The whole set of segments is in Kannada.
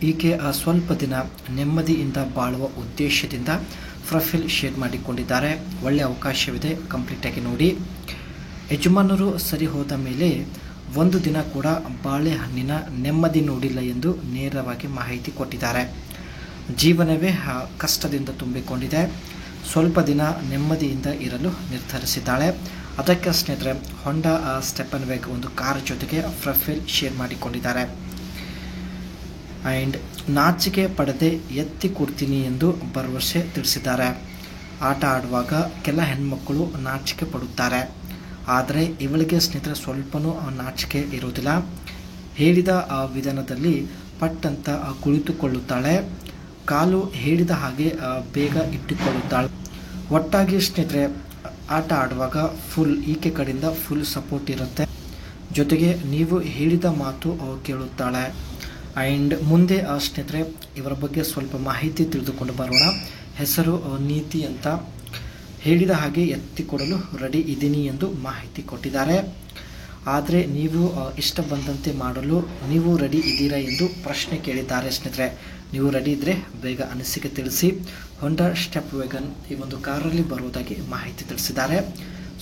ಈಕೆ ಸ್ವಲ್ಪ ದಿನ ನೆಮ್ಮದಿಯಿಂದ ಬಾಳುವ ಉದ್ದೇಶದಿಂದ ಪ್ರೊಫೈಲ್ ಶೇರ್ ಮಾಡಿಕೊಂಡಿದ್ದಾರೆ. ಒಳ್ಳೆಯ ಅವಕಾಶವಿದೆ, ಕಂಪ್ಲೀಟಾಗಿ ನೋಡಿ. ಯಜಮಾನರು ಸರಿ ಹೋದ ಮೇಲೆ ಒಂದು ದಿನ ಕೂಡ ಬಾಳೆಹಣ್ಣಿನ ನೆಮ್ಮದಿ ನೋಡಿಲ್ಲ ಎಂದು ನೇರವಾಗಿ ಮಾಹಿತಿ ಕೊಟ್ಟಿದ್ದಾರೆ. ಜೀವನವೇ ಕಷ್ಟದಿಂದ ತುಂಬಿಕೊಂಡಿದೆ. ಸ್ವಲ್ಪ ದಿನ ನೆಮ್ಮದಿಯಿಂದ ಇರಲು ನಿರ್ಧರಿಸಿದ್ದಾಳೆ. ಅದಕ್ಕೆ ಸ್ನೇಹಿತರೆ ಹೊಂಡಾ ಸ್ಟೆಪನ್ ವೇಗ್ ಒಂದು ಕಾರ್ ಜೊತೆಗೆ ಪ್ರೊಫೈಲ್ ಶೇರ್ ಮಾಡಿಕೊಂಡಿದ್ದಾರೆ. ಆ್ಯಂಡ್ ನಾಚಿಕೆ ಪಡೆದೇ ಎತ್ತಿ ಕೊಡ್ತೀನಿ ಎಂದು ಭರವಸೆ ತಿಳಿಸಿದ್ದಾರೆ. ಆಟ ಆಡುವಾಗ ಕೆಲ ಹೆಣ್ಮಕ್ಕಳು ನಾಚಿಕೆ ಪಡುತ್ತಾರೆ, ಆದರೆ ಇವಳಿಗೆ ಸ್ನೇಹಿತರೆ ಸ್ವಲ್ಪನೂ ನಾಚಿಕೆ ಇರುವುದಿಲ್ಲ. ಹೇಳಿದ ವಿಧಾನದಲ್ಲಿ ಪಟ್ಟಂತ ಕುಳಿತುಕೊಳ್ಳುತ್ತಾಳೆ. ಕಾಲು ಹೇಳಿದ ಹಾಗೆ ಬೇಗ ಇಟ್ಟುಕೊಳ್ಳುತ್ತಾಳೆ. ಒಟ್ಟಾಗಿ ಸ್ನೇಹಿತರೆ ಆಟ ಆಡುವಾಗ ಈಕೆ ಕಡೆಯಿಂದ ಫುಲ್ ಸಪೋರ್ಟ್ ಇರುತ್ತೆ. ಜೊತೆಗೆ ನೀವು ಹೇಳಿದ ಮಾತು ಕೇಳುತ್ತಾಳೆ. ಆ್ಯಂಡ್ ಮುಂದೆ ಸ್ನೇಹಿತರೆ ಇವರ ಬಗ್ಗೆ ಸ್ವಲ್ಪ ಮಾಹಿತಿ ತಿಳಿದುಕೊಂಡು ಬರೋಣ. ಹೆಸರು ನೀತಿ ಅಂತ. ಹೇಳಿದ ಹಾಗೆ ಎತ್ತಿಕೊಡಲು ರೆಡಿ ಇದ್ದೀನಿ ಎಂದು ಮಾಹಿತಿ ಕೊಟ್ಟಿದ್ದಾರೆ. ಆದರೆ ನೀವು ಇಷ್ಟ ಬಂದಂತೆ ಮಾಡಲು ನೀವು ರೆಡಿ ಇದ್ದೀರಾ ಎಂದು ಪ್ರಶ್ನೆ ಕೇಳಿದ್ದಾರೆ. ಸ್ನೇಹಿತರೆ ನೀವು ರೆಡಿ ಇದ್ದರೆ ಬೇಗ ಅನಿಸಿಕೆ ತಿಳಿಸಿ. ಹೊಂಡಾ ಸ್ಟೆಪ್ ವೇಗನ್ ಈ ಒಂದು ಕಾರಲ್ಲಿ ಬರುವುದಾಗಿ ಮಾಹಿತಿ ತಿಳಿಸಿದ್ದಾರೆ.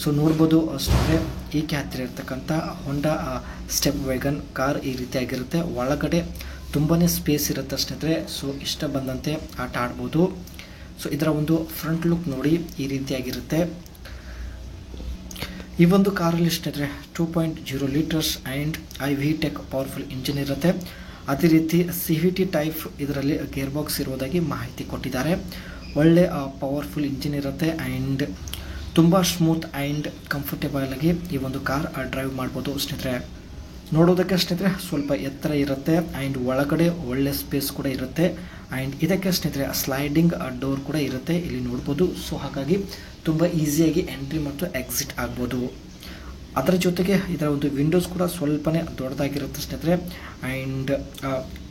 ಸೊ ನೋಡ್ಬೋದು ಸ್ನೇಹಿತರೆ ಈಕೆ ಹತ್ತಿರ ಇರ್ತಕ್ಕಂಥ ಹೊಂಡಾ ಸ್ಟೆಪ್ ವೇಗನ್ ಕಾರ್ ಈ ರೀತಿಯಾಗಿರುತ್ತೆ. ಒಳಗಡೆ ತುಂಬಾ ಸ್ಪೇಸ್ ಇರುತ್ತೆ ಸ್ನೇಹಿತರೆ. ಸೊ ಇಷ್ಟ ಬಂದಂತೆ ಆಟ ಆಡ್ಬೋದು. ಸೊ ಇದರ ಒಂದು ಫ್ರಂಟ್ ಲುಕ್ ನೋಡಿ ಈ ರೀತಿಯಾಗಿರುತ್ತೆ. ಈ ಒಂದು ಕಾರಲ್ಲಿ ಸ್ನೇಹಿತರೆ 2.0 litres and IVTech powerful engine ಇರುತ್ತೆ. ಅದೇ ರೀತಿ CVT ಟೈಪ್ ಇದರಲ್ಲಿ ಗೇರ್ ಬಾಕ್ಸ್ ಇರುವುದಾಗಿ ಮಾಹಿತಿ ಕೊಟ್ಟಿದ್ದಾರೆ. ಒಳ್ಳೆ ಪವರ್ಫುಲ್ ಇಂಜಿನ್ ಇರುತ್ತೆ ಆ್ಯಂಡ್ ತುಂಬ ಸ್ಮೂತ್ ಆ್ಯಂಡ್ ಕಂಫರ್ಟೇಬಲ್ ಆಗಿ ಈ ಒಂದು ಕಾರ್ ಡ್ರೈವ್ ಮಾಡ್ಬೋದು ಸ್ನೇಹಿತರೆ. ನೋಡೋದಕ್ಕೆ ಸ್ನೇಹಿತರೆ ಸ್ವಲ್ಪ ಎತ್ತರ ಇರುತ್ತೆ ಆ್ಯಂಡ್ ಒಳಗಡೆ ಒಳ್ಳೆ ಸ್ಪೇಸ್ ಕೂಡ ಇರುತ್ತೆ. ಆ್ಯಂಡ್ ಇದಕ್ಕೆ ಸ್ನೇಹಿತರೆ ಸ್ಲೈಡಿಂಗ್ ಡೋರ್ ಕೂಡ ಇರುತ್ತೆ, ಇಲ್ಲಿ ನೋಡ್ಬೋದು. ಸೊ ಹಾಗಾಗಿ ತುಂಬ ಈಸಿಯಾಗಿ ಎಂಟ್ರಿ ಮತ್ತು ಎಕ್ಸಿಟ್ ಆಗ್ಬೋದು. ಅದರ ಜೊತೆಗೆ ಇದರ ಒಂದು ವಿಂಡೋಸ್ ಕೂಡ ಸ್ವಲ್ಪನೇ ದೊಡ್ಡದಾಗಿರುತ್ತೆ ಸ್ನೇಹಿತರೆ. And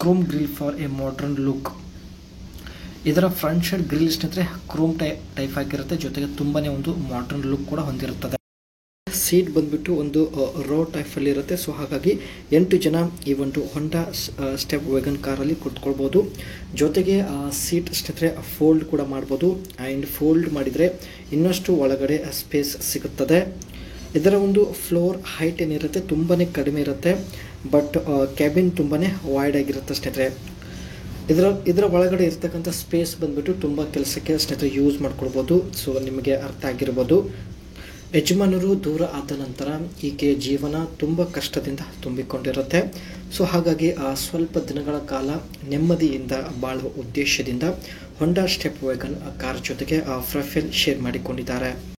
Chrome grill for A modern look. ಇದರ ಫ್ರಂಟ್ ಸೈಡ್ ಗ್ರಿಲ್ ಸ್ನೇಹಿತರೆ ಕ್ರೋಮ್ ಟೈಪ್ ಆಗಿರುತ್ತೆ. ಜೊತೆಗೆ ತುಂಬಾ ಒಂದು ಮಾಡರ್ನ್ ಲುಕ್ ಕೂಡ ಹೊಂದಿರುತ್ತದೆ. ಸೀಟ್ ಬಂದ್ಬಿಟ್ಟು ಒಂದು ರೋ ಟೈಪಲ್ಲಿ ಇರುತ್ತೆ. ಸೊ ಹಾಗಾಗಿ 8 ಜನ ಈ ಒಂದು ಹೊಂಡಾ ಸ್ಟೆಪ್ ವೇಗನ್ ಕಾರಲ್ಲಿ ಕುತ್ಕೊಳ್ಬೋದು. ಜೊತೆಗೆ ಸೀಟ್ ಸ್ನೇಹಿತರೆ ಫೋಲ್ಡ್ ಕೂಡ ಮಾಡ್ಬೋದು. ಆ್ಯಂಡ್ ಫೋಲ್ಡ್ ಮಾಡಿದರೆ ಇನ್ನಷ್ಟು ಒಳಗಡೆ ಸ್ಪೇಸ್ ಸಿಗುತ್ತದೆ. ಇದರ ಒಂದು ಫ್ಲೋರ್ ಹೈಟ್ ಏನಿರುತ್ತೆ ತುಂಬಾ ಕಡಿಮೆ ಇರುತ್ತೆ. ಬಟ್ ಕ್ಯಾಬಿನ್ ತುಂಬಾ ವೈಡ್ ಆಗಿರುತ್ತೆ ಸ್ನೇಹಿತರೆ. ಇದರ ಒಳಗಡೆ ಇರ್ತಕ್ಕಂಥ ಸ್ಪೇಸ್ ಬಂದ್ಬಿಟ್ಟು ತುಂಬ ಕೆಲಸಕ್ಕೆ ಸ್ನೇಹಿತರೆ ಯೂಸ್ ಮಾಡ್ಕೊಳ್ಬೋದು. ಸೊ ನಿಮಗೆ ಅರ್ಥ ಆಗಿರ್ಬೋದು. ಯಜಮಾನರು ದೂರ ಆದ ನಂತರ ಈಕೆಯ ಜೀವನ ತುಂಬ ಕಷ್ಟದಿಂದ ತುಂಬಿಕೊಂಡಿರುತ್ತೆ. ಸೊ ಹಾಗಾಗಿ ಸ್ವಲ್ಪ ದಿನಗಳ ಕಾಲ ನೆಮ್ಮದಿಯಿಂದ ಬಾಳುವ ಉದ್ದೇಶದಿಂದ ಹೊಂಡಾ ಸ್ಟೆಪ್ ವೇಗನ್ ಕಾರ್ ಜೊತೆಗೆ ಪ್ರೊಫೈಲ್ ಶೇರ್ ಮಾಡಿಕೊಂಡಿದ್ದಾರೆ.